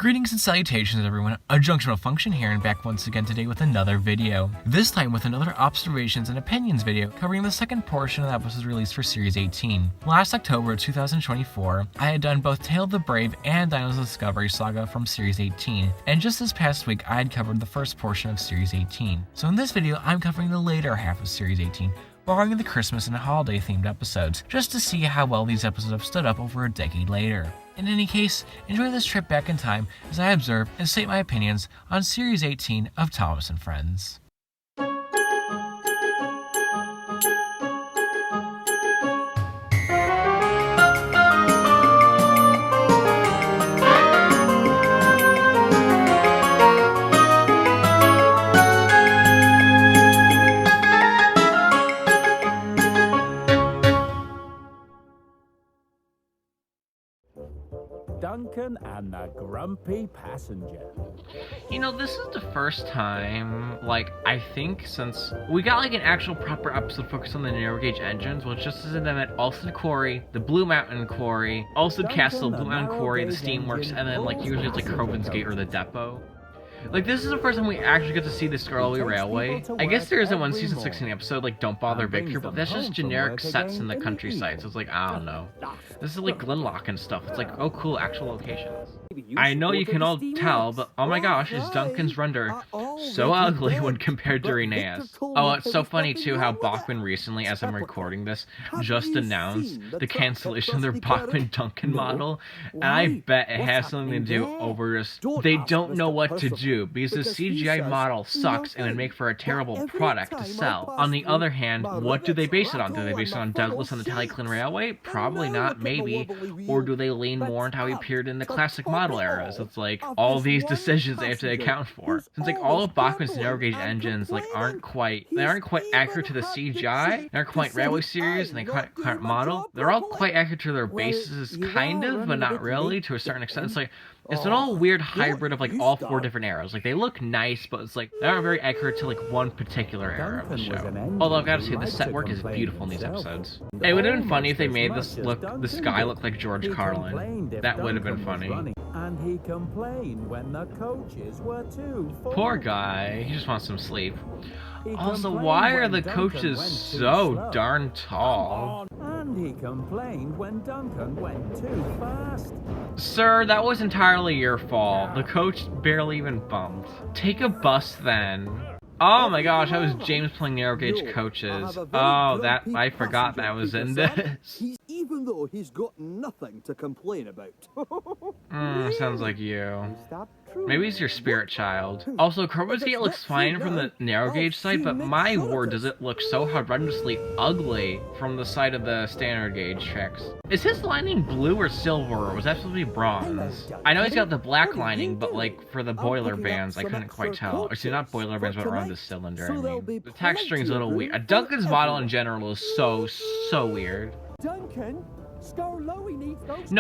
Greetings and salutations everyone, a Junctional Function here and back once again today with another video. This time with another observations and opinions video covering the second portion of the episodes released for Series 18. Last October 2024, I had done both Tale of the Brave and Dino's Discovery Saga from Series 18, and just this past week I had covered the first portion of Series 18. So in this video I'm covering the later half of Series 18, borrowing the Christmas and holiday themed episodes, just to see how well these episodes have stood up over a decade later. In any case, enjoy this trip back in time as I observe and state my opinions on Series 18 of Thomas and Friends. Duncan and the Grumpy Passenger. You know, this is the first time, I think since we got an actual proper episode focused on the narrow gauge engines, which just isn't them at Alston Quarry, the Blue Mountain Quarry, Alston Castle, Blue Mountain Quarry, the Steamworks, and then usually it's Crovan's Gate or the Depot. This is the first time we actually get to see the Scarlet Railway. I guess there isn't one season 16 episode, Don't Bother Victor, but that's just generic sets in the countryside, so it's I don't know. This is Glenlock and stuff. It's oh cool, actual locations. I know you can all tell, but oh my gosh, is Duncan's render so ugly when compared to Renee's. Oh, it's so funny too how Bachman recently, as I'm recording this, just announced the cancellation of their Bachman-Duncan model, and I bet it has something to do over just, they don't know what to do, because the CGI model sucks and would make for a terrible product to sell. On the other hand, what do they base it on? Do they base it on Douglas and the Tallyclin Railway? Probably not, maybe. Or do they lean more into how he appeared in the classic model eras? It's all these decisions they have to account for. Since all of Bachman's narrow gauge engines aren't quite accurate to the CGI, they aren't quite railway series, and they aren't model. They're all quite accurate to their bases, kind of, but not really, to a certain extent. It's an all weird hybrid of all four different eras. They look nice, but it's they aren't very accurate to one particular era of the show. Although I've got to say, the set work is beautiful in these episodes. It would have been funny if they made the sky look like George Carlin. That would have been funny. And he complained when the coaches were too full. Poor guy, he just wants some sleep. Also, why are the coaches so darn tall? And he complained when Duncan went too fast. Sir, that was entirely your fault. The coach barely even bumped. Take a bus then. Oh my gosh, that was James playing narrow gauge coaches. Oh, I forgot that was in this. Even though he's got nothing to complain about. Sounds like you. Maybe he's your spirit child. Also, Crovan's Gate looks fine from the narrow gauge side, but my word, does it look so horrendously ugly from the side of the standard gauge tracks. Is his lining blue or silver, or was that supposed to be bronze? I know he's got the black lining, but for the boiler bands, I couldn't quite tell. Or see, not boiler bands, but around the cylinder, I mean. The texturing's a little weird. Duncan's model in general is so weird. Duncan, Scarlowy needs those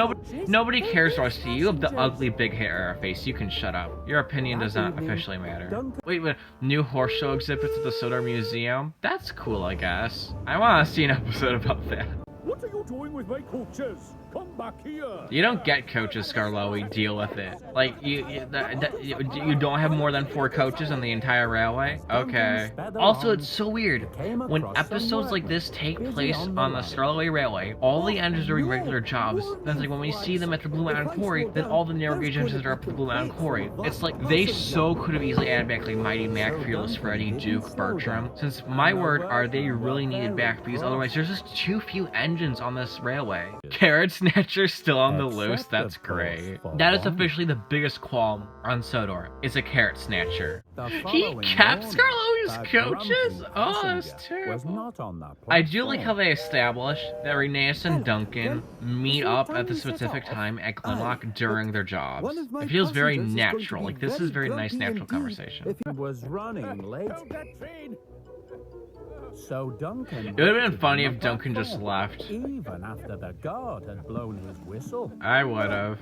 Nobody cares, Rusty. You have the ugly big hair face. You can shut up. Your opinion does not officially matter. Wait, new horse show exhibits at the Sodor Museum? That's cool, I guess. I want to see an episode about that. What are you doing with my coaches? Come back here. You don't get coaches, Scarlowy. Deal with it. You don't have more than 4 coaches on the entire railway? Okay. Also, it's so weird. When episodes like this take place on the Scarlet Railway, all the engines are doing regular jobs. Then when we see them at the Blue Mountain Quarry, then all the narrow gauge engines are up at the Blue Mountain Quarry. It's they so could have easily added back Mighty Mac, Fearless Freddy, Duke, Bertram. Since my word, are they really needed back, because otherwise there's just too few engines on this railway. Carrot Snatcher still on the loose, that's great. That is officially the biggest qualm on Sodor. It's a Carrot Snatcher. He kept Scarlowy's coaches? Oh, that's terrible. I do like how they established that Renee's and Duncan meet up at the specific time at Glenlock during their jobs. It feels very natural. This is very nice, natural conversation. If he was running late. So Duncan. It would have been funny if Duncan just left. Even after the guard had blown his whistle. I would have.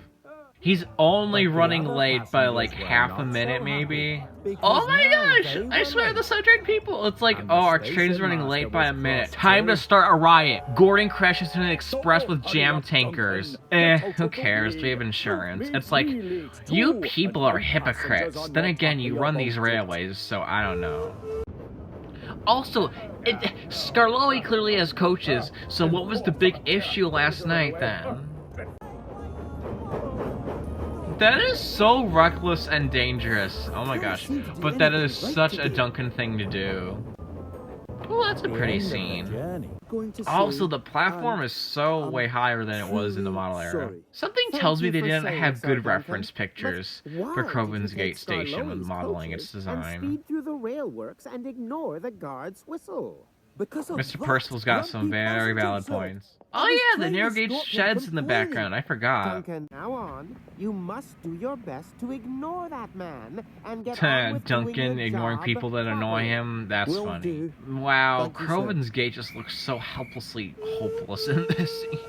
He's only But the running other late by passengers like were half a not minute, so maybe. happy, because Oh my now gosh! they I were swear late. the subtrained people. It's like, And oh, the our train's station running master late by a was minute. cross Time to too. start a riot. Gordon crashes into an express with Hurry jam up, tankers. Duncan. Get out Who of the cares? way. We have insurance. You've It's made like, me late you too, people and are my passengers hypocrites. are Then not again, you happy run these about it. railways, so I don't know. Also, Scarlowi clearly has coaches, so what was the big issue last night then? That is so reckless and dangerous. Oh my gosh. But that is such a Duncan thing to do. Oh, that's a pretty scene. Also, the platform is so way higher than it was in the model era. Something tells me they didn't have good reference pictures for Crovan's Gate Station when modeling its design. Speed through the rail works and ignore the guard's whistle. Mr. Percival's got some very valid points. Oh yeah, the narrow gauge sheds in the background. I forgot. Duncan, now on, you must do your best to ignore that man and get on with doing Duncan your ignoring job people that annoy properly. him. That's Will funny. do. Wow, Thank you, Crovan's Gate just looks so helplessly hopeless in this scene.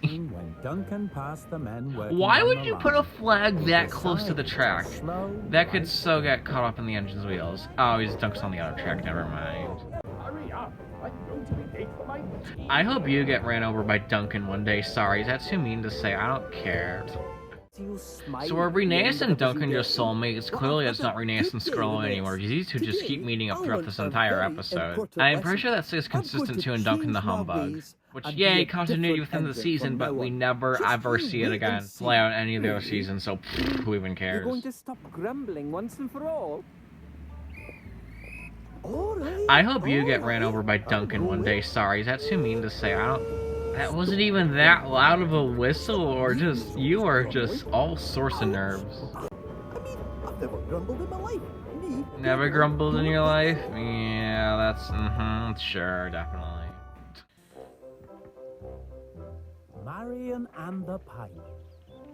When Duncan passed the men working Why on would the you line, put a flag he that close to the decided track? slow That could right so get caught up in the engine's wheels. Oh, he's Duncan's on the other track, never mind. Hurry up. I'm going to be late for my meeting. I hope you get ran over by Duncan one day. Sorry, that's too mean to say. I don't care. So are Rheneas and Duncan just soulmates? Clearly it's not Rheneas and Scarlo anymore, because these two just keep meeting up throughout this entire episode. I'm pretty sure that stays consistent too in Duncan the Humbug. Which, yay, continuity within the season, but we never ever see it again play out in any of the other seasons, so who even cares? You're going to stop grumbling once and for all? I hope you get ran over by Duncan one day. Sorry, that's too mean to say. I don't... That wasn't even that loud of a whistle, or just... You are just all sorts of nerves. I've never grumbled in my life. Never grumbled in your life? Yeah, that's... sure, definitely. Marion and the pipe.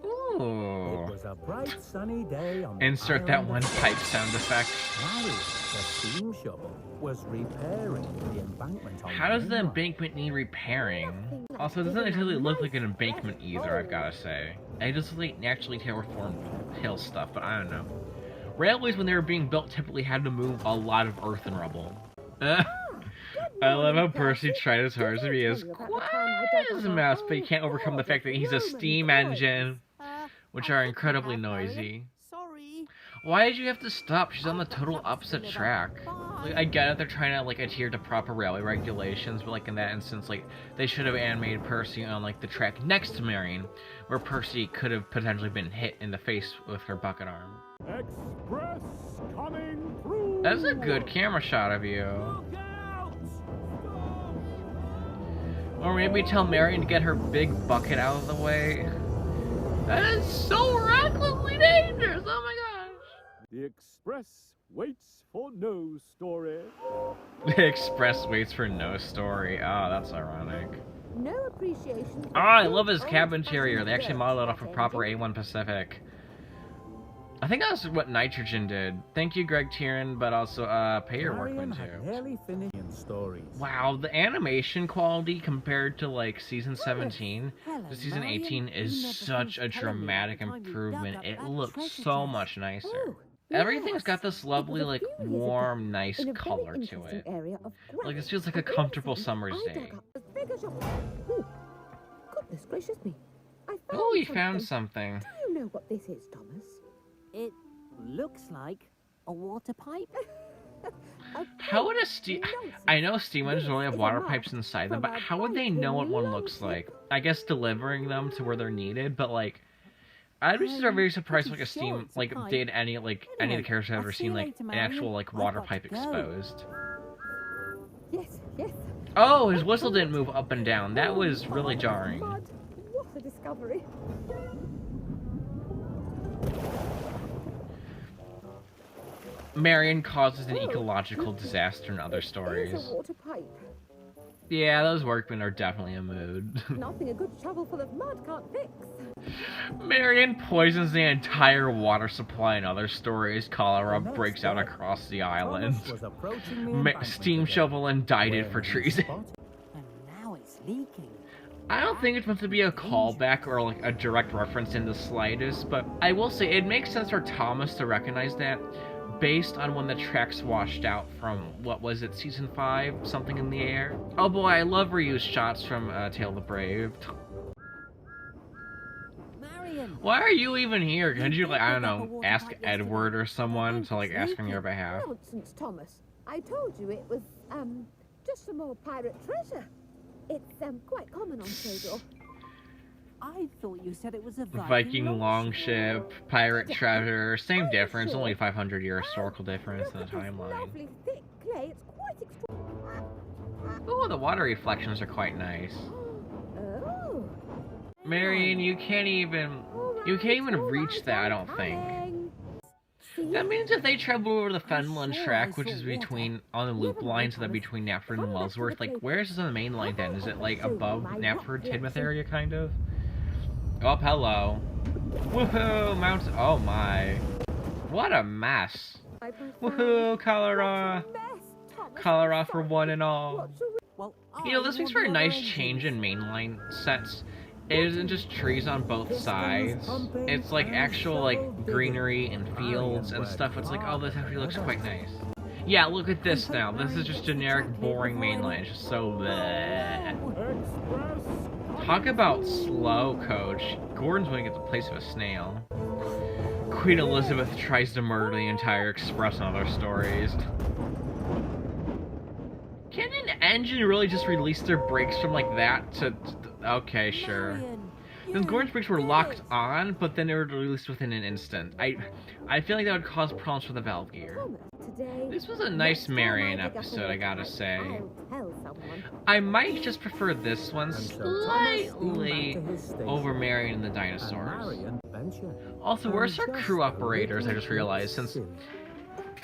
Ooh. It was a bright sunny day on the Insert that island one of pipe sound effect. Marion, the steam shovel, was repairing the embankment on How does the main line. embankment need repairing? Also, it doesn't actually look like an embankment either, I've gotta say. It just looks like naturally terraformed hill stuff, but I don't know. Railways, when they were being built, typically had to move a lot of earth and rubble. I love how Percy tried his hardest to be as quiet as a mouse, but he can't overcome the fact that he's a steam engine, which are incredibly noisy. Sorry. Why did you have to stop? She's on the total opposite track. Like, I get it, they're trying to, like, adhere to proper railway regulations, but, like, in that instance, like, they should have animated Percy on, like, the track next to Marion, where Percy could have potentially been hit in the face with her bucket arm. Express coming through. That's a good camera shot of you. Look out! Or maybe tell Marion to get her big bucket out of the way. That is so recklessly dangerous, oh my gosh. The express waits for no story. The express waits for no story. Oh, that's ironic. No appreciation. Oh, I love his cabin interior. They actually modeled it off a proper A1 Pacific. I think that's what Nitrogen did. Thank you, Greg Tieran, but also pay your Marion workmen had too. nearly finished in stories. Wow, the animation quality compared to like season 17 Hello, to season Marion. 18 You is never such thought a of telling me dramatic the time you dug improvement. up It that looks treasure so chest. much nicer. Oh, Everything's yes. got this It lovely, was a like, few years ago, warm, nice in a very color to interesting it. area of Like, this granite. feels like a All of comfortable sudden, summer's I day. dug up as big as your... Ooh, goodness gracious me. I found Oh, you found something. Do you know what this is, Thomas? It looks like a water pipe. How would a steam... I know steam engines only have water pipes inside them, but how would they know what one looks like? I guess delivering them to where they're needed, but like... I'd be very surprised if like a steam... Like, did any of the characters I've ever seen, like, an actual, like, water pipe exposed. Yes, yes. Oh, his whistle didn't move up and down. That was really jarring. Mud. What a discovery. Marion causes an ecological disaster in other Here's stories. a water pipe. Yeah, those workmen are definitely in a mood. Nothing a good shovel full of mud can't fix. Marion poisons the entire water supply in other stories. Cholera breaks out across the island. Thomas was approaching the embankment Steam again, shovel indicted where for he treason. spotted And now it's leaking. I don't think it's meant to be a callback or like a direct reference in the slightest, but I will say it makes sense for Thomas to recognize that based on when the tracks washed out from, what was it, season 5, Something in the Air? Oh boy, I love reused shots from Tale of the Brave. Marion. Why are you even here? Could you, like, I don't know, ask Edward or someone to, like, ask on your behalf? Nonsense, Thomas. I told you it was, just some more pirate treasure. It's, quite common on Sodor. I thought you said it was a Viking longship, pirate treasure, same difference, only 500-year historical difference in the timeline. Lovely thick clay. It's quite extraordinary. Oh, the water reflections are quite nice. Oh. Marion, you can't even reach that, I don't think. That means if they travel over the Fenland track, which is between, on the loop line, so that between Knapford and Wellsworth, like, where is this on the main line then? Is it, like, above Knapford, Tidmouth area, kind of? Oh, hello. Woohoo, mountain, oh my. What a mess. Woohoo, cholera. Cholera for one and all. Well, You know, this makes for a nice change in mainline sets. It isn't just trees on both sides. It's like actual like greenery and fields and stuff. It's like, oh, this actually looks quite nice. Yeah, look at this now. This is just generic, boring mainline. It's just so bleh. Talk about slow, coach. Gordon's going to get the place of a snail. Queen Elizabeth tries to murder the entire express and other stories. Can an engine really just release their brakes from like that to okay, sure. Then Gordon's brakes were locked on, but then they were released within an instant. I feel like that would cause problems for the valve gear. This was a nice Marion episode, I gotta say. I might just prefer this one slightly over Marion and the dinosaurs. Also, where's our crew operators, I just realized, since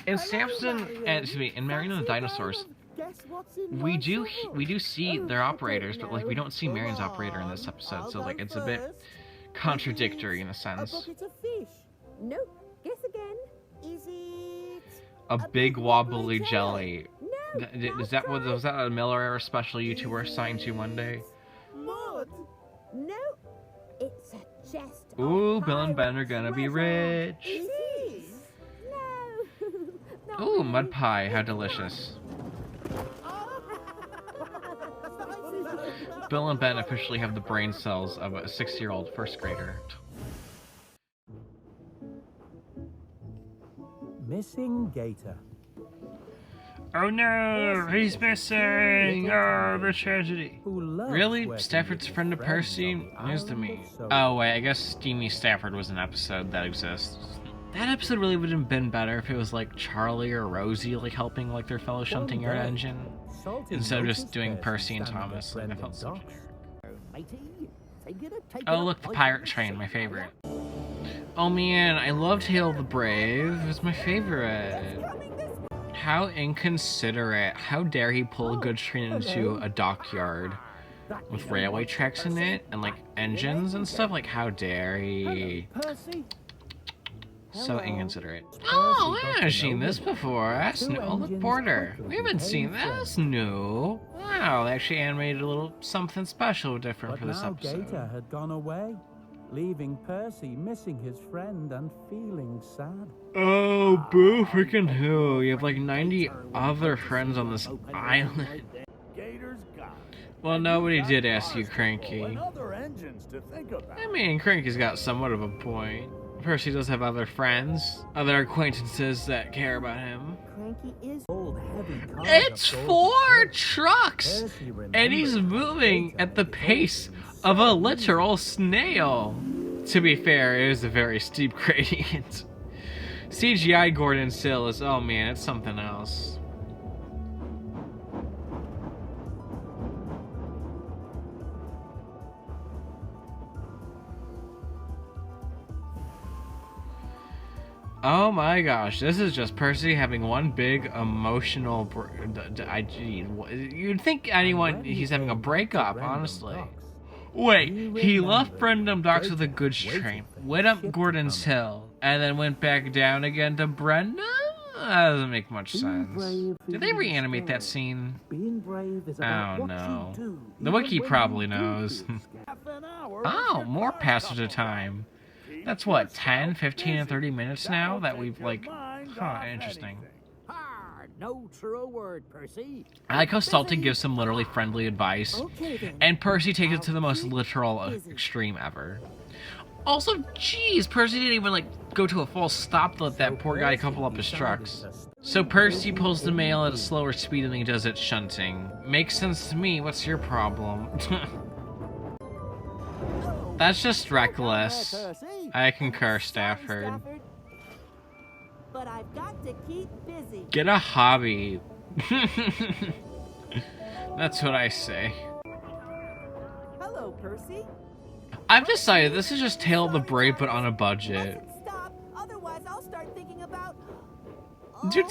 in Samson and excuse me, in Marion and the dinosaurs, we do see their operators, but like we don't see Marion's operator in this episode, so like it's a bit contradictory in a sense. Nope. Guess again. Is it A big wobbly jelly. Was that a Miller Era special you two were assigned to one day? mud? No. It's a chest. Ooh, Bill and Ben are gonna be rich. It is. No. Ooh, mud pie, how delicious. Bill and Ben officially have the brain cells of a 6-year-old first grader. Missing Gator. Oh no, he's missing! Oh, the tragedy. Really? Stafford's friend of Percy? News to me. Oh wait, I guess Steamy Stafford was an episode that exists. That episode really would have been better if it was like Charlie or Rosie like helping like their fellow shunting yard engine. Instead of just doing Percy and Thomas. Like, I felt so oh look, the pirate train, my favorite. Oh man, I love Tale of the Brave. It's my favorite. How inconsiderate. How dare he pull a goods train into a dockyard with railway tracks in it and like engines and stuff? Like, how dare he? So inconsiderate. Oh, I haven't seen this before. That's new. Oh, look, Border. We haven't seen that. That's new. Wow, they actually animated a little something special different for this episode. Gator had gone away, leaving Percy missing his friend and feeling sad. Oh, boo freaking who. You have like 90 other friends on this island. Well, nobody did ask you, Cranky. I mean, Cranky's got somewhat of a point. Percy does have other friends, other acquaintances that care about him. It's 4 trucks! And he's moving at the pace of a literal snail. To be fair, it is a very steep gradient. CGI Gordon Sill is, oh man, it's something else. Oh my gosh, this is just Percy having one big emotional you'd think he's having a breakup, honestly. Wait, he left Brendam Docks with a goods train, went up Gordon's Hill, and then went back down again to Brendam? That doesn't make much Being sense. brave Did they isn't reanimate that scary. scene? Being brave is about Oh what no. you do, The even wiki when probably you do knows. feel scared. Half an hour. Oh, more passage of time. That's what, 10, 15, and 30 minutes now that we've, like... Huh, interesting. No true word, Percy. I like how Salty gives some literally friendly advice, Okay, then. and Percy takes it to the most I'll literal keep busy. extreme ever. Also, jeez, Percy didn't even, like, go to a full stop to let that poor guy couple up his trucks. So Percy pulls the mail at a slower speed than he does at shunting. Makes sense to me, what's your problem? That's just reckless. I concur, Stafford. But I've got to keep busy. Get a hobby. That's what I say. Hello, Percy. I've decided this is just Tale of the Brave, but on a budget. Stop, otherwise I'll start thinking about. Dude,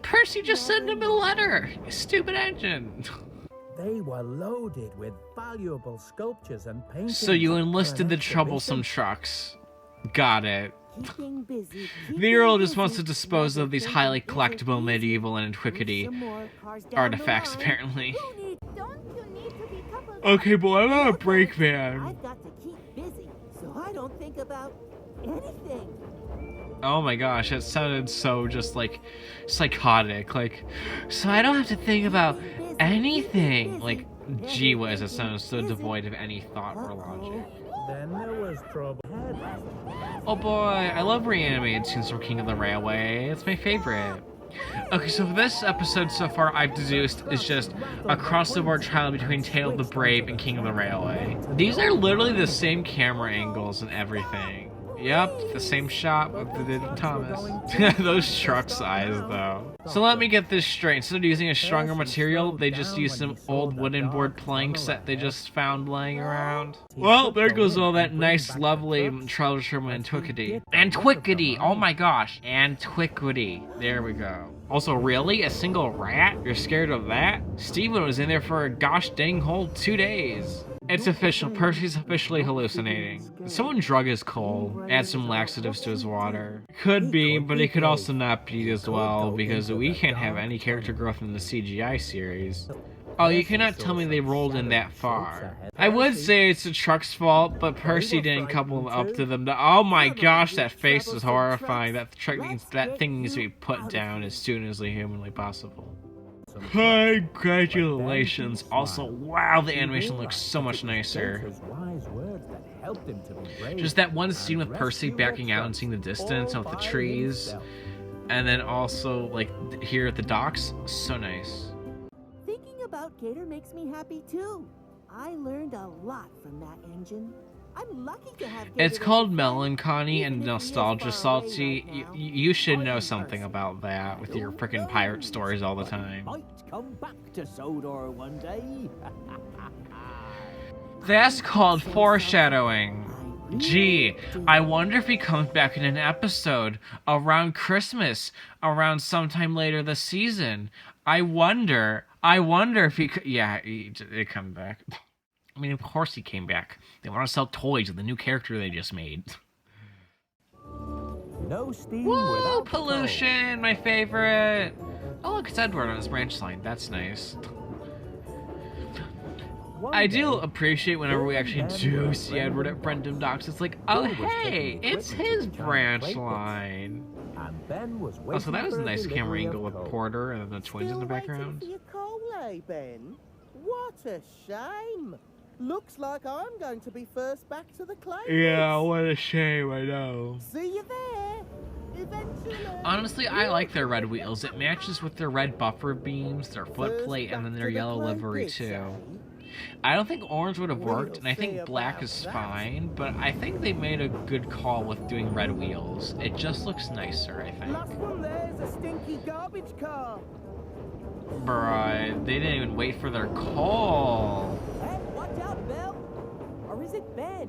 Percy just sent him a letter. You stupid engine. They were loaded with valuable sculptures and paintings. So you for an enlisted the troublesome exhibition. trucks. Got it. Keeping busy. The Earl just wants to dispose of these highly collectible medieval and antiquity artifacts, apparently. Don't you need to be coupled Okay, boy, I'm not a break man. I've got to keep busy, so I don't think about anything. Oh my gosh, that sounded so just like psychotic. Like, so I don't have to think about anything. Like, gee whiz, that sounds so devoid of any thought or logic. Then there was trouble. Oh boy, I love reanimated scenes from King of the Railway. It's my favorite. Okay, so for this episode so far, I've deduced is just a cross-the-board trial between Tale of the Brave and King of the Railway. These are literally the same camera angles and everything. Yep, the same shot with the Thomas. Those truck's eyes, though. So let me get this straight. Instead of using a stronger material, they just used some old wooden board planks that they just found laying around. Well, there goes all that nice, lovely troublesome antiquity. Antiquity! Oh my gosh! Antiquity. There we go. Also, really? A single rat? You're scared of that? Steven was in there for a gosh dang whole 2 days. It's official. Percy's officially hallucinating. Someone drug his coal, add some laxatives to his water. Could be, but it could also not be as well, because we can't have any character growth in the CGI series. Oh, you cannot tell me they rolled in that far. I would say it's the truck's fault, but Percy didn't couple up to them. Oh my gosh, that face is horrifying. That thing needs to be put down as soon as humanly possible. Congratulations. Also, wow, the animation looks so much nicer. Just that one scene with Percy backing out and seeing the distance and with the trees. And then also, like, here at the docks. So nice. Thinking about Gator makes me happy too. I learned a lot from that engine. I'm lucky to have Gator It's called as a friend, melancholy and even if he is nostalgia, far away Salty. right now. You should know something about that with your frickin' pirate stories all the time. Might come back to Sodor one day. That's called foreshadowing. Gee, I wonder if he comes back in an episode around Christmas, around sometime later this season. I wonder if he could. Yeah, it come back. I mean, of course he came back. They want to sell toys with the new character they just made. No steam Woo! without Pollution, my favorite. Oh, look, it's Edward on his branch line. That's nice. I do appreciate whenever we actually do see Edward at Brendam Docks. It's like, oh hey, it's his branch line. Oh, so that was a nice camera angle with Porter and then the twins in the background. Still waiting for your coal, eh, Ben? What a shame. Looks like I'm going to be first back to the clay. Yeah, what a shame, I know. See you there. Eventually. Honestly, I like their red wheels. It matches with their red buffer beams, their foot plate, and then their yellow livery too. I don't think orange would have worked, and I think black is fine, but I think they made a good call with doing red wheels. It just looks nicer, I think. Last one there's a stinky garbage car. Bruh, they didn't even wait for their call. Hey, watch out, Bill! Or is it Ben?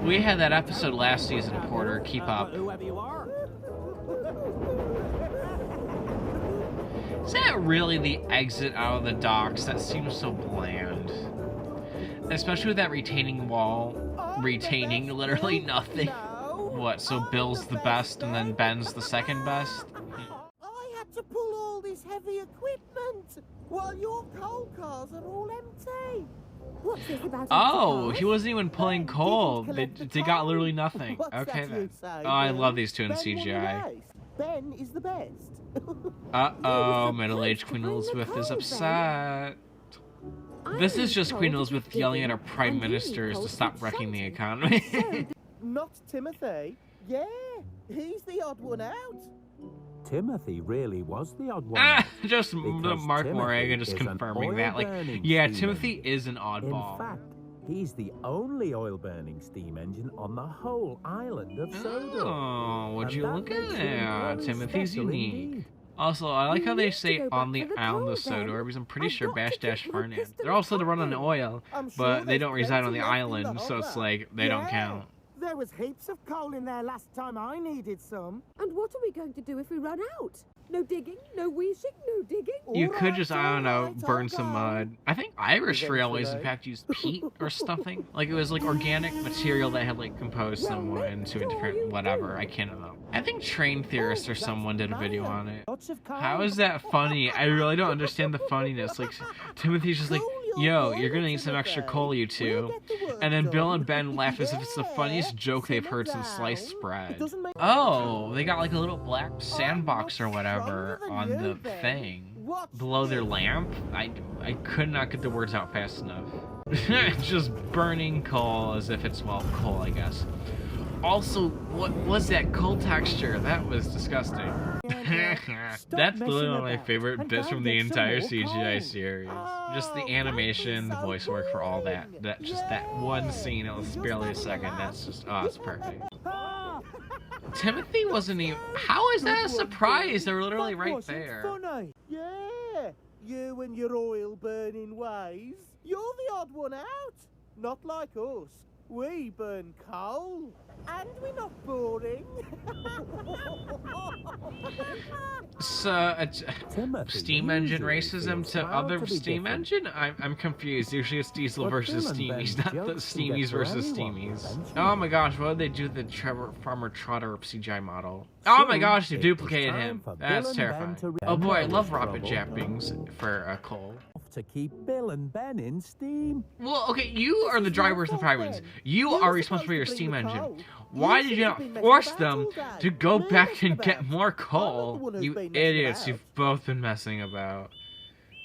We had that episode last season, Porter. Keep up. Whoever you are. Is that really the exit out of the docks? That seems so bland. Especially with that retaining wall. Retaining literally nothing. No. What, so Bill's the best and then Ben's the second best? I had to pull all this heavy equipment while your coal cars are all empty. What's this about? Oh, empty he wasn't even pulling Ben coal. didn't They, collect the they got coal. literally nothing. What's Okay that then. you say, Oh, I Bill? love these two in Ben won the CGI. race. Ben is the best. Uh-oh, supposed middle-aged to Queen bring the Elizabeth is coal, Ben. upset. I This is was just told Queen to Elizabeth keep yelling at her digging, prime and you ministers told to stop keep wrecking the shouting. economy. Not Timothy. Yeah, he's the odd one out. Timothy really was the odd one. Ah, out, just because Mark Timothy Morega just is an confirming that. Like, oil-burning yeah, steam Timothy engine. is an In oddball. fact, he's the only oil-burning steam engine on the whole island of Sodor. Oh, would And you that look at makes him that? very Timothy's special unique. indeed. Also, I like You how they need to say go on back the for the island coal, of Sodor, Ben. because I'm pretty I've sure got to Bash keep Dash my Fernand. pistons They're also to run on coming. oil, I'm sure but they there's don't reside on the plenty left in the island, so it's hopper. like, they don't Yeah. count. There was heaps of coal in there last time I needed some. And what are we going to do if we run out? No digging, no weeshing, no digging. You All could right, just, I don't know, all right, burn I'll some go. mud. I think Irish railways, in Eventually. fact, used peat or something. Like, it was like organic material that had like composed Well, someone make into a sure different you whatever. do. I can't know. I think Train Theorist or that's someone did a video Marion. on it. Lots of coal. How is that funny? I really don't understand the funniness. Like, Timothy's just like, yo, you're gonna need some extra coal, you two. And then Bill and Ben laugh as if it's the funniest joke they've heard since sliced bread. Oh, they got like a little black sandbox or whatever on the thing. Below their lamp? I could not get the words out fast enough. Just burning coal as if it's, well, coal, I guess. Also, what was that coal texture? That was disgusting. That's literally one of my favorite bits from the entire CGI series. Just the animation, the voice work for all that. Just that one scene, it was barely a second. That's just, oh, it's perfect. Timothy wasn't even, how is that a surprise? They were literally right there. Funny. Yeah, you and your oil burning ways. You're the odd one out. Not like us. We burn coal. And we're not boring. So, Timothy steam engine usually racism feels to proud other to be steam different. engine? I'm confused. Usually it's Diesel But versus Bill and Steamies, Ben not the jokes can Steamies get for versus anyone, Steamies. eventually. Oh my gosh, what did they do to the Farmer Trotter CGI model? Oh my Soon, gosh, they it was duplicated time him. for Bill That's and Ben terrifying. to Oh boy, I remember love his rocket trouble. jappings for coal. To keep Bill and Ben in steam. Well, okay, you are the drivers and firemen. You are responsible for your steam engine. Why did you not should have been force messing them about all to day. go Me back messing and get about. more I'm not the coal? one who's You been messing idiots, about. you've both been messing about.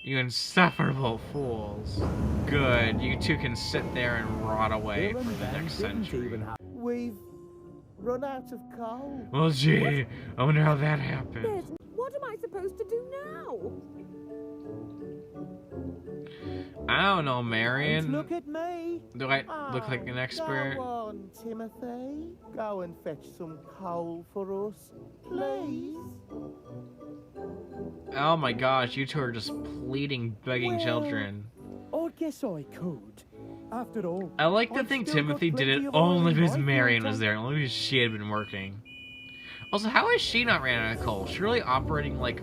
You insufferable fools. Good, you two can sit there and rot away Bill for and the Ben next didn't century. even have We've run out of coal. Well, gee, I wonder how that happened. There's, what am I supposed to do now? I don't know, And Marion. look at me. Do I look like an Oh, expert? Go on, Timothy. Go and fetch some coal for us, please. Oh my gosh, you two are just pleading, begging Well, children. I guess I could. After all, I like to I've think still got Timothy did plenty it of oil only in because my Marion fuel was tank. there, only because she had been working. Also, how has she not ran out of coal? She's really operating like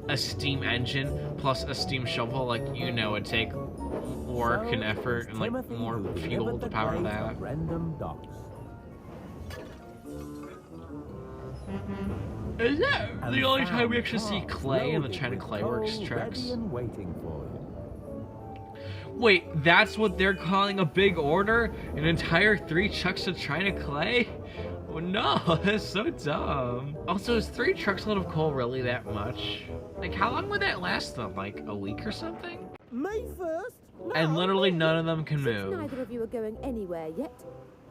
a steam engine plus a steam shovel, like, you know, it'd take work So and effort it and was like Timothy more who fuel delivered to the power clay that. to Rendam Docks. Is that And the only time we found actually see cars Clay in the loaded China with Clay Works coal trucks? ready and waiting for you. Wait, that's what they're calling a big order? An entire 3 trucks of China Clay? Oh no, that's so dumb. Also, is 3 trucks load of coal really that much? Like, how long would that last them? Like, a week or something? Me first? No, And literally me. none of them can Since move. neither of you are going anywhere yet,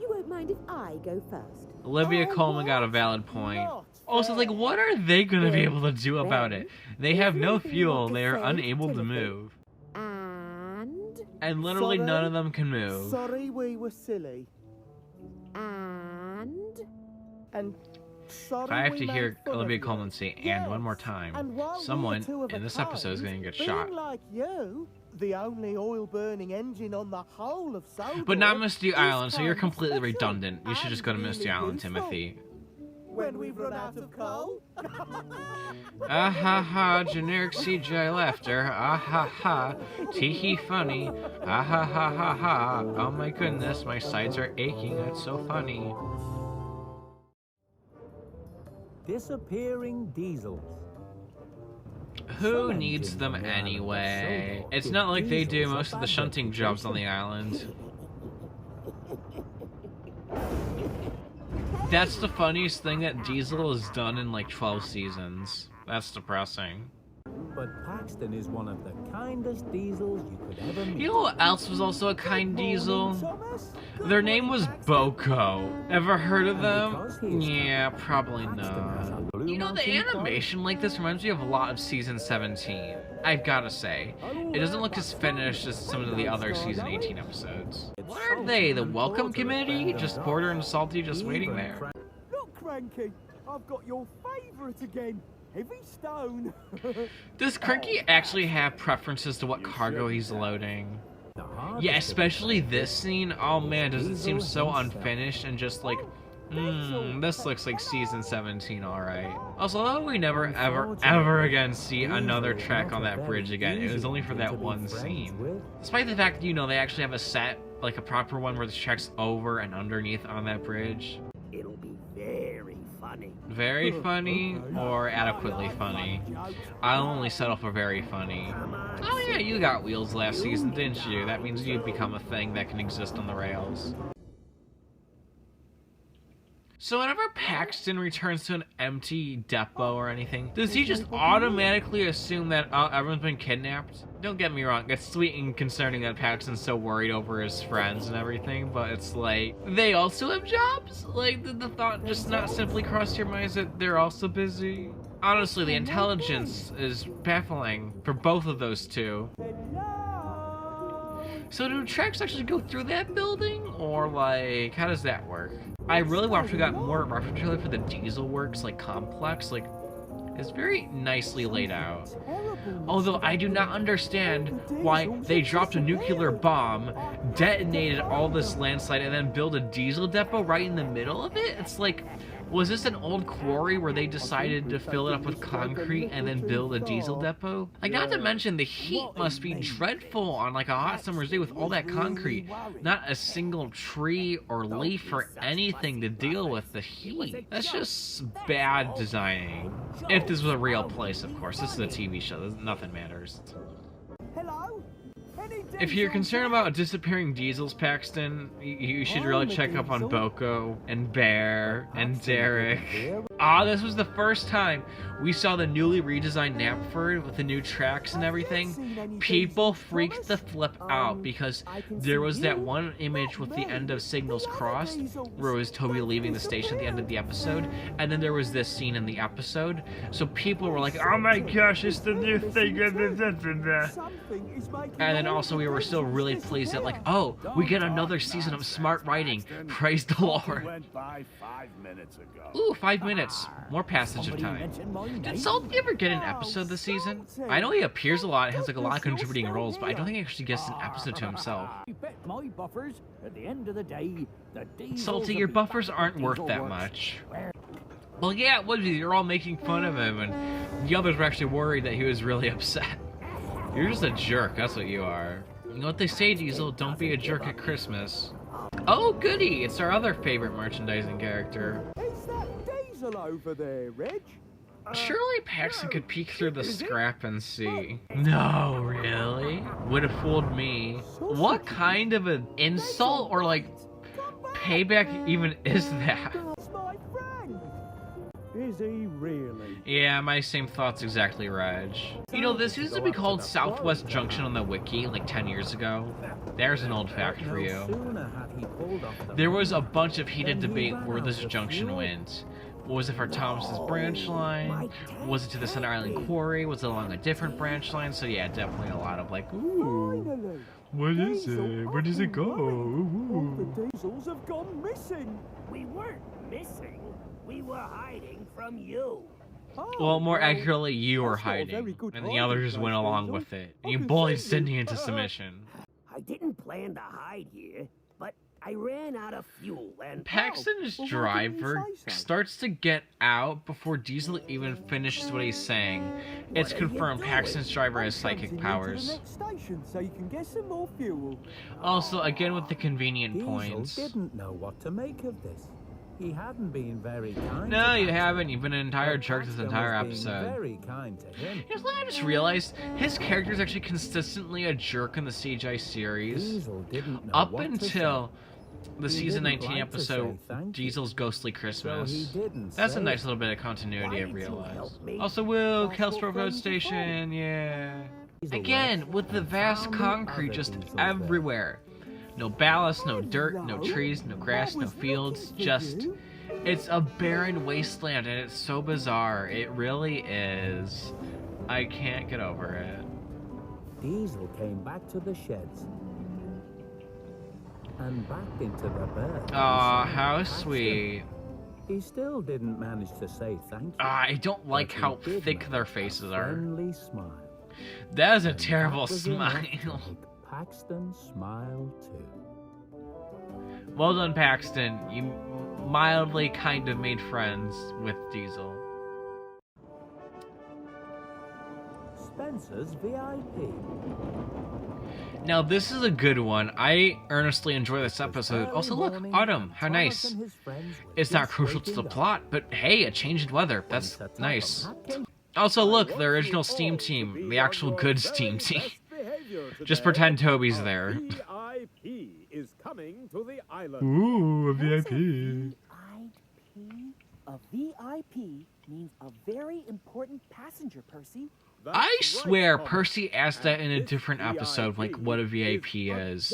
you won't mind if I go first. Olivia Oh, Colman got a what? valid point. Not Also, like, fair. what are they gonna be able to do about it? They have no Anything you fuel, want to they are say, unable to Timothy? move. And... And literally none Sorry? of them can move. Sorry we were silly. And... And sorry If I have we to made hear fun of Olivia you. Colman say "and" Yes, one more time, and while we someone were two of in a this episode is kind, going to get being shot. like you, the only oil-burning engine on the whole of Sodor, But not Misty is Island, so you're kind of completely special redundant. You should and just go to really Misty Island, useful. Timothy. When we've run out of coal. Ah ha ha, generic CGI laughter. Ah ha ha, tee hee funny. Ah ha ha ha ha. Oh my goodness, my sides are aching. That's so funny. disappearing diesels. Who needs them anyway? It's not like they do most of the shunting jobs on the island. That's the funniest thing that Diesel has done in like 12 seasons. That's depressing. But Paxton is one of the kindest diesels you could ever meet. You know what else was also a kind diesel? Their name was Boko. Ever heard of them? Yeah, probably not. You know, the animation like this reminds me of a lot of Season 17. I've gotta say. It doesn't look as finished as some of the other Season 18 episodes. What are they? The Welcome Committee? Just Porter and Salty just waiting there. Look, Cranky, I've got your favourite again. Heavy stone. Does Cranky actually have preferences to what cargo he's loading? Yeah, especially this scene. Oh man, does it seem so unfinished and just like, this looks like Season 17, alright. Also, although we never ever again see another track on that bridge again, it was only for that one scene. Despite the fact that, you know, they actually have a set, like a proper one where the track's over and underneath on that bridge. It'll be very funny. Very funny or adequately funny? I'll only settle for very funny. Oh yeah, you got wheels last season, didn't you? That means you've become a thing that can exist on the rails. So whenever Paxton returns to an empty depot or anything, does he just automatically assume that everyone's been kidnapped? Don't get me wrong, it's sweet and concerning that Paxton's so worried over his friends and everything, but it's like, they also have jobs? Like, did the thought just not simply cross your minds that they're also busy? Honestly, the intelligence is baffling for both of those two. So do tracks actually go through that building? Or like, how does that work? I really wish we got more reference trailer for the Diesel Works like complex. Like, it's very nicely laid out. Although I do not understand why they dropped a nuclear bomb, detonated all this landslide, and then built a diesel depot right in the middle of it. It's like, was this an old quarry where they decided to fill it up with concrete and then build a diesel depot? Like, not to mention the heat must be dreadful on like a hot summer's day with all that concrete. Not a single tree or leaf or anything to deal with the heat. That's just bad designing. If this was a real place, of course. This is a TV show. Nothing matters. Hello? If you're concerned about disappearing diesels, Paxton, you should really check up on Boko and Bear and Derek. This was the first time we saw the newly redesigned Knapford with the new tracks and everything. People freaked the flip out because there was that one image with the end of signals crossed where it was Toby leaving the station at the end of the episode, and then there was this scene in the episode. So people were like, oh my gosh, it's the new thing. And then also we were still really pleased that, like, oh, we get another season of smart writing. Praise the Lord. Ooh, 5 minutes. More passage of time. Did Salty ever get an episode this season? I know he appears a lot and has like a lot of contributing roles, but I don't think he actually gets an episode to himself. Salty, your buffers aren't worth that much. Well, yeah, it would be. You're all making fun of him, and the others were actually worried that he was really upset. You're just a jerk, that's what you are. You know what they say, Diesel, don't be a jerk at Christmas. Oh, goody! It's our other favorite merchandising character. Is that Diesel over there, Reg? Surely Paxton could peek through the scrap and see. No, really? Would have fooled me. What kind of an insult or, like, payback even is that? Is he really? Yeah, my same thoughts exactly, Reg. You know, this used to be called Southwest Junction on the wiki like 10 years ago. There's an old fact for you. There was a bunch of heated debate where this junction went. Was it for Thomas's branch line? Was it to the Center Island Quarry? Was it along a different branch line? So yeah, definitely a lot of like, ooh, what is it? Where does it go? Ooh. The Diesels have gone missing. We weren't missing. We were hiding from you. Well, more accurately, you were hiding, and the others just went along with it. You bullied Sydney into submission. I didn't plan to hide here, but I ran out of fuel and... Paxton's driver starts to get out before Diesel even finishes what he's saying. It's confirmed Paxton's driver has psychic powers. So you can get some more fuel. Also, again with the convenient points. Diesel didn't know what to make of this. He hadn't been very kind. No, to you Paxton, haven't. You've been an entire but jerk this Paxton entire was being episode. very kind to him. You know something I just realized? His character is actually consistently a jerk in the CGI series. Diesel didn't know Up what to until the He season didn't 19 like to say episode, thank you. Diesel's Ghostly So Christmas. he didn't That's a say nice it. little bit of continuity, I Why did you realized. help me? Also, Will, That's Kelstro what Road friends are for. Station, yeah. Diesel Again, left with the and vast found the concrete other just Diesels there. everywhere. No ballast, no dirt, no Hello? trees, no grass, I no was fields, looking for just... you. It's a barren wasteland, and it's so bizarre. It really is. I can't get over it. Diesel came back to the sheds and back into the bird. Aw, how sweet. He still didn't manage to say thank you. I don't like but he how did thick make their a faces are. friendly smile. That is a And terrible that was enough to smile. make Paxton smile too. Well done, Paxton. You mildly kind of made friends with Diesel. Spencer's VIP. Now, this is a good one. I earnestly enjoy this episode. Also, look, Early autumn. morning, How Thomas nice. and his friends were It's not just crucial to the waking up plot, but hey, a change in weather. when That's Sir Topham nice. had came Also, look, I the want original you Steam all to team. be The on actual your good very Steam team. best behavior Just today. pretend Toby's A there. VIP is coming to the island. Ooh, a What's VIP. VIP? A VIP means a very important passenger, Percy. That's I right, swear Thomas. Percy asked that in a And this different episode, like what a VIP a is.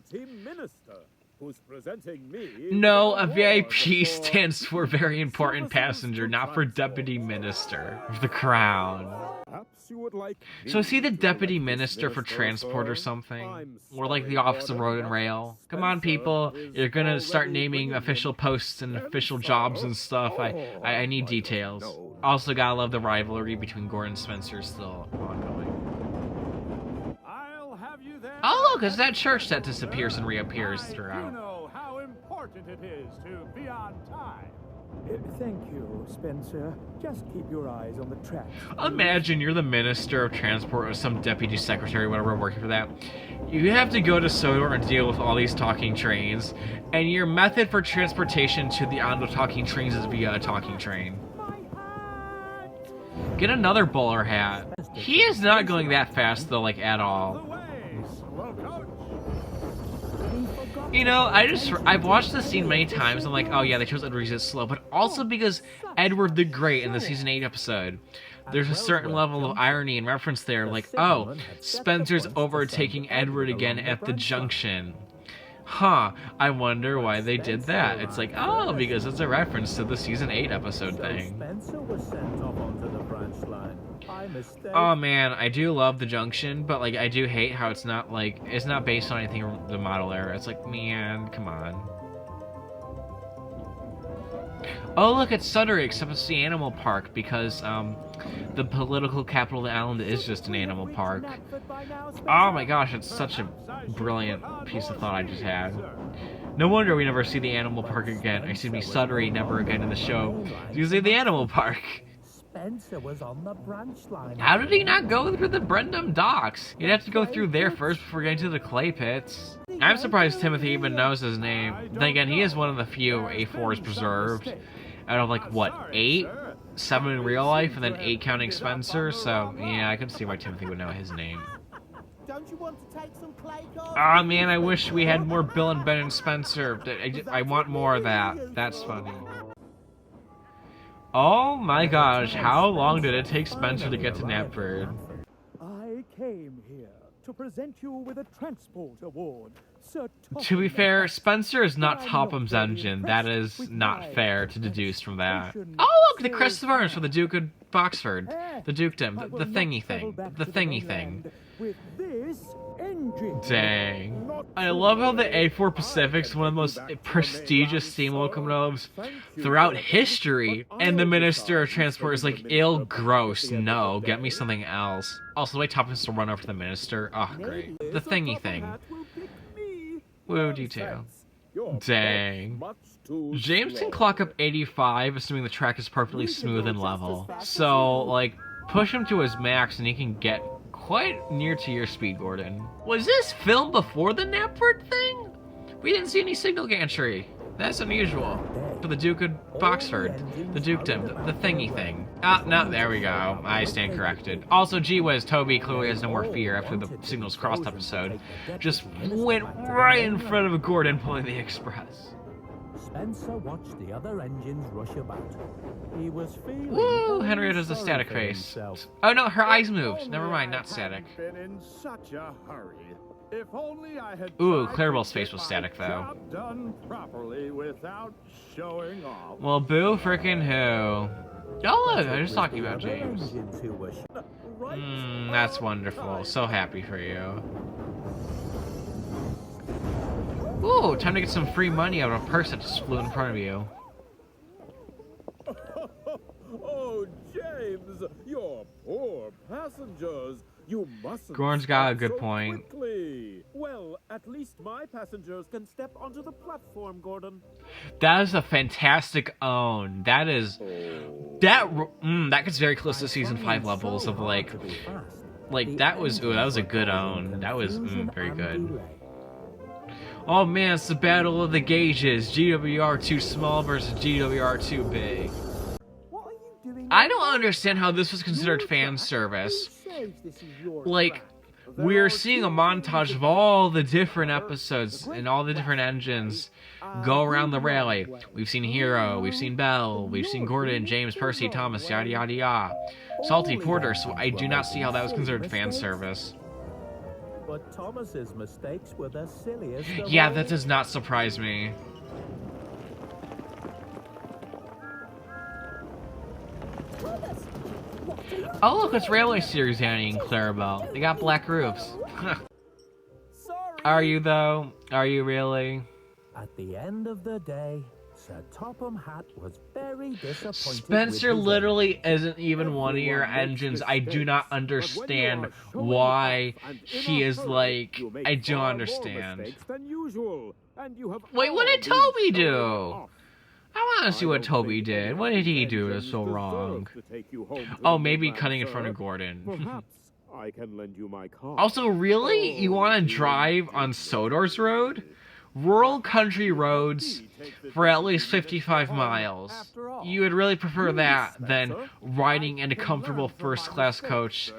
Deputy minister who's presenting me No, with a an VIP award for stands for very important services passenger, to not for transport. deputy minister of the crown. Perhaps you would like So is he the me to deputy elect this minister for transport or sir? something? I'm Or like sorry, the Office of Gordon, Road and but Rail? Come on, Spencer people. is You're gonna start already naming bringing official in posts and official jobs and stuff. I need Oh, details. no. Also gotta love the rivalry between Gordon and Spencer still ongoing. I'll have you there. Oh look, it's that church that disappears and reappears I do throughout. know how important it is to be on time. Thank you, Spencer. Just keep your eyes on the tracks. Imagine you're the Minister of Transport or some deputy secretary, whatever, working for that. You have to go to Sodor and deal with all these talking trains, and your method for transportation to the on the talking trains is via a talking train. Get another bowler hat. He is not going that fast though, like at The all. way, slow coach. You know, I've watched this scene many times. I'm like, oh yeah, they chose Edward because it's slow, but also because Edward the Great in the season 8 episode, there's a certain level of irony and reference there, like, oh, Spencer's overtaking Edward again at the junction. Huh, I wonder why they did that. It's like, oh, because it's a reference to the season 8 episode So thing. Spencer was sent off onto the branch line. By mistake. Oh man, I do love the junction, but like I do hate how it's not based on anything from the model era. It's like, man, come on. Oh look, it's Sudbury, except it's the animal park because the political capital of the island is just an animal park. Oh my gosh, it's such a brilliant piece of thought I just had. No wonder we never see the animal park again. Excuse me, Sudbury never again in the show. You see the animal park. Spencer was on the branch line. How did he not go through the Brendam docks? You'd have to go through there first before getting to the clay pits. I'm surprised Timothy even knows his name. Then again, he is one of the few A4s preserved. Out of like, what, 8? 7 in real life, and then 8 counting Spencer, so yeah, I can see why Timothy would know his name. Don't you want to take some clay cards? Ah man, I wish we had more Bill and Ben and Spencer. I want more of that. That's funny. Oh my gosh, how long did it take Spencer to get to Knapford? I came here to present you with a transport award. Sir To be Topham fair, Spencer. Spencer is not Topham's engine. That is not fair to deduce from that. Oh look, the crest of arms for the Duke of Boxford. The dukedom, the thingy thing. The thingy thing. With this engine. Dang. I love how the A4 Pacific's one of the most prestigious steam locomotives throughout history, and the Minister of Transport is like, ill, gross, no, get me something else. Also, the way Topham has to run over the Minister, oh great. The thingy thing. Woo detail. Dang. James can clock up 85, assuming the track is perfectly smooth and level. So, like, push him to his max and he can get quite near to your speed, Gordon. Was this filmed before the Knapford thing? We didn't see any signal gantry. That's unusual. Day, For the Duke of Boxford. The dukedom. The thingy thing. Ah, no, there we go. I stand corrected. Also, gee whiz, Toby clearly has no more fear after the signals crossed episode. Just went right in front of Gordon pulling the express. Spencer watched the other engines rush about. He was feeling... Woo! Henrietta's a static face. Oh no, her eyes moved. Never mind, not static. Been in such a hurry. If only I had Ooh, tried Clarabelle's to face get was my static, though. job done properly without showing off. Well, boo frickin' who? Oh look, they're just talking about James. That's wonderful. So happy for you. Ooh, time to get some free money out of a purse that just flew in front of you. Oh, James, your poor passengers. You mustn't. Gordon's got a stop good so point. quickly. Well, at least my passengers can step onto the platform, Gordon. That is a fantastic own. That is... that gets very close to season 5 levels of like that was... Ooh, that was a good own. That was very good. Oh man, it's the battle of the gauges. GWR too small versus GWR too big. I don't understand how this was considered fan service. Like, we're seeing a montage of all the different episodes and all the different engines go around the rally. We've seen Hero, we've seen Belle, we've seen Gordon, James, Percy, Thomas, yada yada yada. Salty Porter, so I do not see how that was considered fan service. But Thomas's mistakes were the silliest. Yeah, that does not surprise me. Oh look, it's Railway Series Annie and Clarabelle. They got black roofs. Are you though? Are you really? At the end of the day, Sir Topham Hatt was very disappointed. Spencer literally isn't even one of your engines. I do not understand why he is like... I don't understand. Wait, what did Toby do? I want to see what Toby did. What did he do that's so wrong? Oh, maybe cutting in front of Gordon. I can lend you my car. Also, really? You want to drive on Sodor's Road? Rural country roads for at least 55 miles. You would really prefer that than riding in a comfortable first-class coach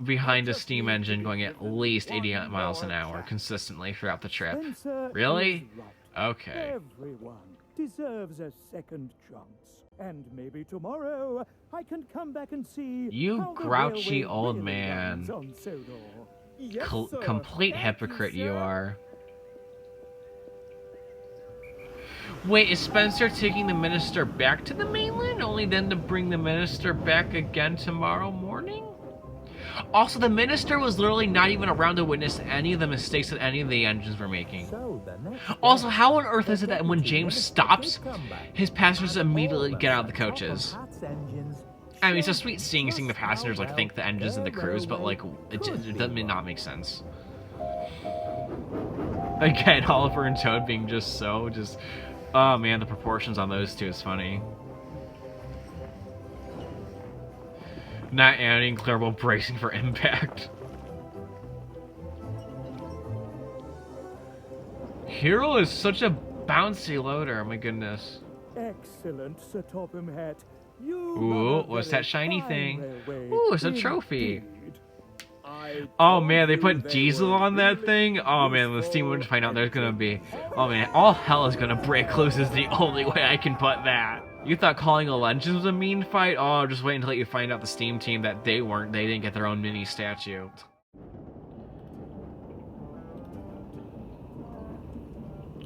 behind a steam engine going at least 80 miles an hour consistently throughout the trip. Really? Okay. Everyone deserves a second chance. And maybe tomorrow I can come back and see You how the grouchy railway old really man. runs on Sodor. Complete hypocrite you are. Wait, is Spencer taking the minister back to the mainland, only then to bring the minister back again tomorrow morning? Also, the minister was literally not even around to witness any of the mistakes that any of the engines were making. Also, how on earth is it that when James stops, his passengers immediately get out of the coaches? I mean, it's a sweet seeing the passengers like thank the engines and the crews, but like it doesn't not make sense. Again, Oliver and Toad being just oh man, the proportions on those two is funny. Not Annie and Clarabelle bracing for impact. Hero is such a bouncy loader, my goodness. Excellent, Sir Topham Hatt. Ooh, what's that shiny thing? Ooh, it's a trophy. Oh man, they put diesel on that thing? Oh man, the steam would find out there's gonna be... Oh man, all hell is gonna break loose is the only way I can put that. You thought calling a Legends was a mean fight? Oh, just wait until you find out the Steam team that they didn't get their own mini statue.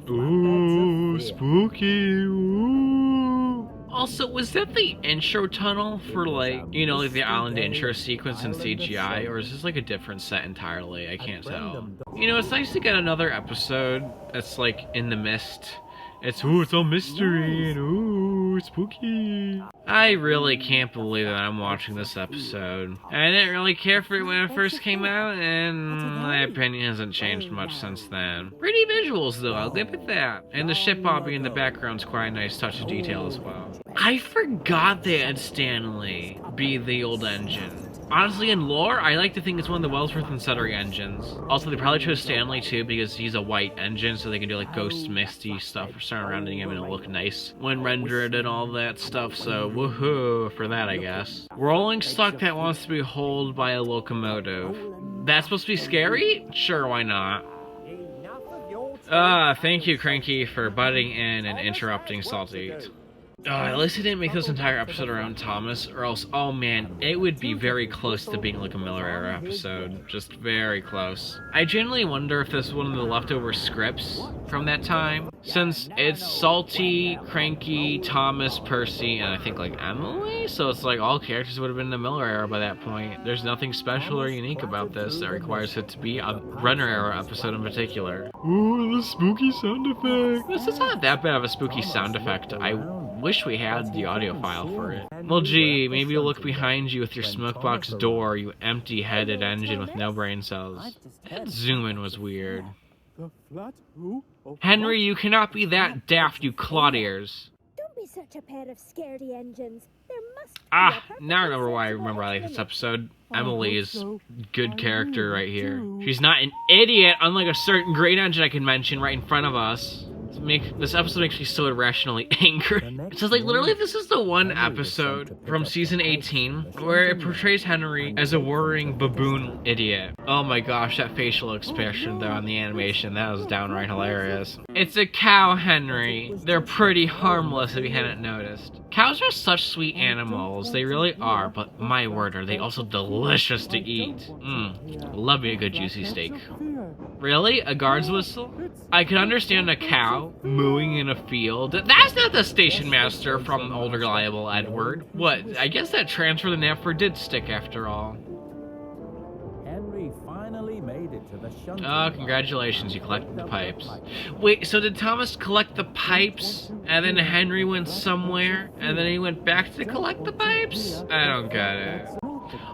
Ooh, spooky, ooh. Also, was that the intro tunnel for, like, you know, like the island intro sequence in CGI? Or is this, like, a different set entirely? I can't tell. You know, it's nice to get another episode that's, like, in the mist. It's, ooh, it's all mystery, and ooh, spooky. I really can't believe that I'm watching this episode. I didn't really care for it when it first came out, and my opinion hasn't changed much since then. Pretty visuals, though, I'll give it that. And the ship bobbing in the background's quite a nice touch of detail as well. I forgot they had Stanley be the old engine. Honestly, in lore, I like to think it's one of the Wellsworth and Suttery engines. Also, they probably chose Stanley too because he's a white engine, so they can do like ghost misty stuff surrounding him and it'll look nice when rendered and all that stuff. So woohoo for that, I guess. Rolling stock that wants to be hauled by a locomotive. That's supposed to be scary? Sure, why not? Thank you, Cranky, for butting in and interrupting Salty. At least he didn't make this entire episode around Thomas, or else, oh man, it would be very close to being like a Miller era episode. Just very close. I genuinely wonder if this is one of the leftover scripts from that time, since it's Salty, Cranky, Thomas, Percy, and I think like Emily, so it's like all characters would have been in the Miller era by that point. There's nothing special or unique about this that requires it to be a Renner era episode in particular. Ooh, the spooky sound effect. This is not that bad of a spooky sound effect. I wish we had the audio file for it. Well, gee, maybe you'll look behind you with your smokebox door, you empty-headed engine with no brain cells. That zoom-in was weird. Henry, you cannot be that daft, you clod-ears. Don't be such a pair of scaredy engines. There must be Now I remember why I like this episode. Emily's good character right here. She's not an idiot, unlike a certain great engine I can mention right in front of us. This episode makes me so irrationally angry. It says, like, literally this is the one episode from season 18 where it portrays Henry as a worrying baboon idiot. Oh my gosh, that facial expression though on the animation, that was downright hilarious. It's a cow, Henry. They're pretty harmless if you hadn't noticed. Cows are such sweet animals, they really are, but my word, are they also delicious to eat. Love me a good juicy steak. Really? A guard's whistle? I can understand a cow mooing in a field. That's not the station master from Old Reliable Edward. What? I guess that transfer to Napper did stick after all. Henry finally made it to the shunting. Oh, congratulations, you collected the pipes. Wait, so did Thomas collect the pipes, and then Henry went somewhere, and then he went back to collect the pipes? I don't get it.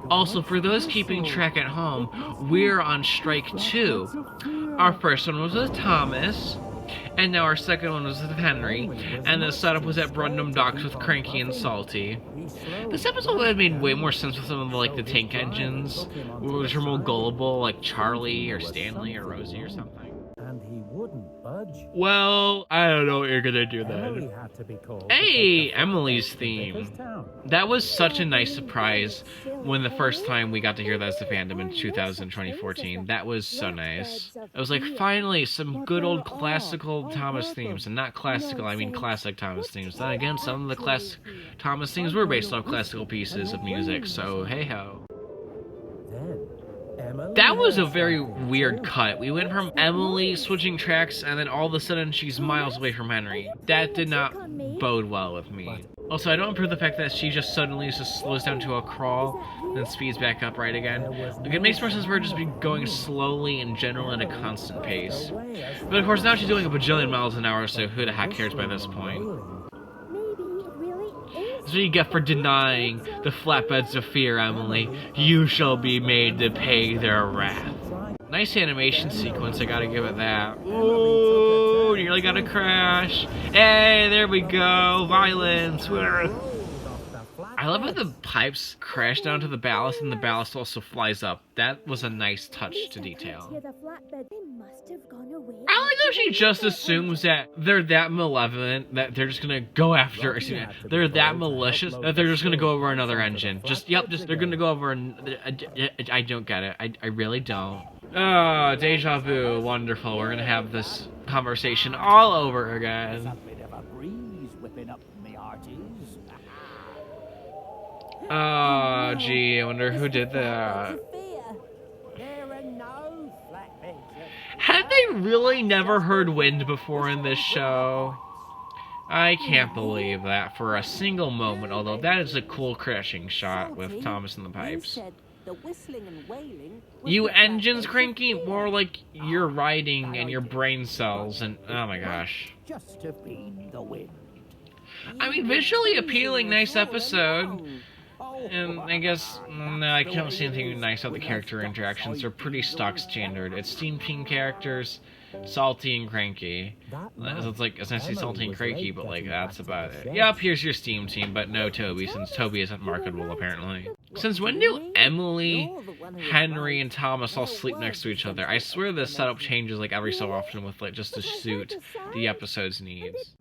Also, for those keeping track at home, we're on strike too. Our first one was with Thomas, and now our second one was with Henry, and the setup was at Brundum Docks with Cranky and Salty. This episode would have made way more sense with some of the tank engines, which are more gullible, like Charlie or Stanley or Rosie or something. And he wouldn't budge. Well, I don't know what you're gonna do then. Hey, Emily's theme. That was such a nice surprise when the first time we got to hear that as the fandom in 2014. That was so nice. It was like, finally, some good old classical Thomas themes. And not classical, I mean classic Thomas themes. Then again, some of the classic Thomas themes were based off classical pieces of music, so hey-ho. That was a very weird cut. We went from Emily switching tracks, and then all of a sudden she's miles away from Henry. That did not bode well with me. Also, I don't approve the fact that she just suddenly just slows down to a crawl, then speeds back up right again. Like, it makes more sense for her to just be going slowly in general at a constant pace. But of course, now she's doing a bajillion miles an hour, so who the heck cares by this point? That's what you get for denying the flatbeds of fear, Emily. You shall be made to pay their wrath. Nice animation sequence, I gotta give it that. Ooh, nearly got a crash. Hey, there we go. Violence. I love how the pipes crash down to the ballast and the ballast also flies up. That was a nice touch to detail. I like how she just assumes that they're that malevolent that they're just gonna go after, they're that malicious that they're just gonna go over another engine. They're gonna go over I don't get it. I really don't. Oh, deja vu, wonderful. We're gonna have this conversation all over again. Oh, gee, I wonder who did that. Had they really never heard wind before in this show? I can't believe that for a single moment, although that is a cool crashing shot with Thomas and the pipes. You engines, Cranky? More like your riding and your brain cells and oh my gosh. I mean, visually appealing, nice episode. And I guess, no, I can't see anything nice about the character interactions. They're pretty stock standard. It's steampunk characters, Salty and Cranky. So it's like essentially Salty and Cranky, but like that's about it. Yep, here's your Steam team, but no Toby, since Toby isn't marketable apparently. Since when do Emily, Henry, and Thomas all sleep next to each other? I swear this setup changes like every so often with like just to suit the episode's needs.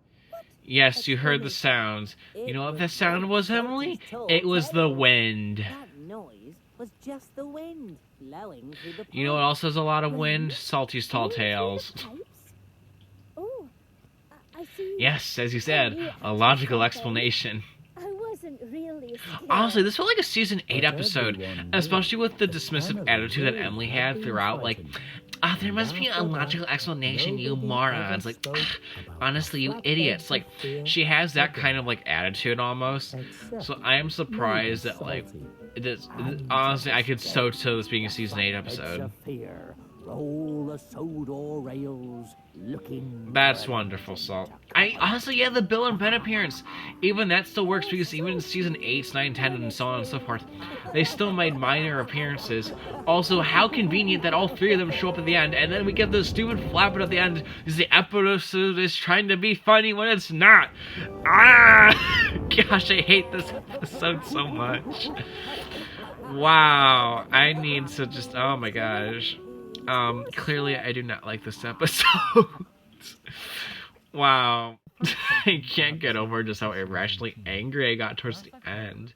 Yes, you heard the sounds. You know what that sound was, Emily? It was the wind. That noise was just the wind blowing through the You know what else has a lot of wind? Salty's Tall Tales. Oh, I see. Yes, as you said, a logical explanation. I wasn't really scared. Honestly, this felt like a season 8 episode, especially with the dismissive attitude that Emily had throughout. Like, there must be a logical explanation, you morons. Like, honestly, you idiots. Like, she has that kind of like attitude almost. So I am surprised that like this. Honestly, I could so tell this being a season 8 episode. Roll the Sodor rails, looking. That's wonderful, Salt. Honestly, yeah, the Bill and Ben appearance. Even that still works because even in season 8, 9, 10, and so on and so forth, they still made minor appearances. Also, how convenient that all 3 of them show up at the end, and then we get the stupid flapper at the end because the episode is trying to be funny when it's not. Gosh, I hate this episode so much. Wow, I need to just, oh my gosh. Clearly I do not like this episode. Wow. I can't get over just how irrationally angry I got towards the end.